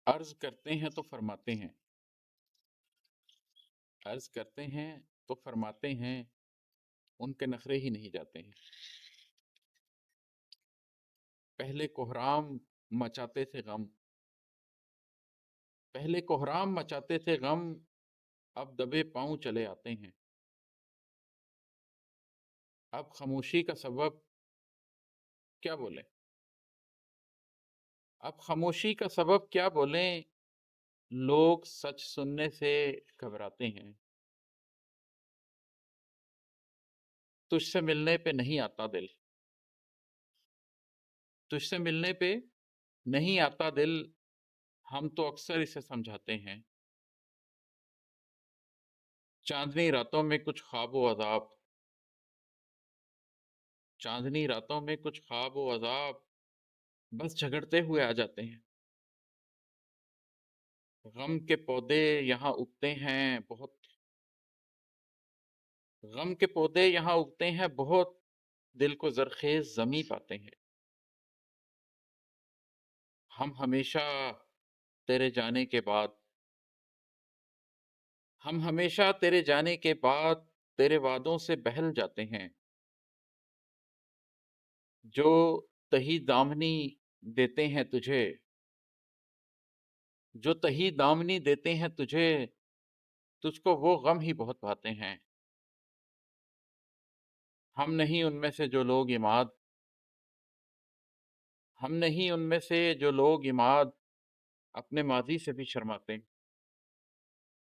عرض کرتے ہیں تو فرماتے ہیں، عرض کرتے ہیں تو فرماتے ہیں، ان کے نخرے ہی نہیں جاتے ہیں۔ پہلے کوہرام مچاتے تھے غم، پہلے کوہرام مچاتے تھے غم، اب دبے پاؤں چلے آتے ہیں۔ اب خاموشی کا سبب کیا بولیں، اب خاموشی کا سبب کیا بولیں، لوگ سچ سننے سے گھبراتے ہیں۔ تجھ سے ملنے پہ نہیں آتا دل، تجھ سے ملنے پہ نہیں آتا دل، ہم تو اکثر اسے سمجھاتے ہیں۔ چاندنی راتوں میں کچھ خواب و عذاب، چاندنی راتوں میں کچھ خواب و عذاب، بس جھگڑتے ہوئے آ جاتے ہیں۔ غم کے پودے یہاں اگتے ہیں بہت، غم کے پودے یہاں اگتے ہیں بہت، دل کو زرخیز زمیں پاتے ہیں۔ ہم ہمیشہ تیرے جانے کے بعد، ہم ہمیشہ تیرے جانے کے بعد تیرے وعدوں سے بہل جاتے ہیں۔ جو تہی دامنی دیتے ہیں تجھے، جو تہی دامنی دیتے ہیں تجھے، تجھ کو وہ غم ہی بہت بھاتے ہیں۔ ہم نہیں ان میں سے جو لوگ عماد، ہم نہیں ان میں سے جو لوگ عماد اپنے ماضی سے بھی شرماتے ہیں۔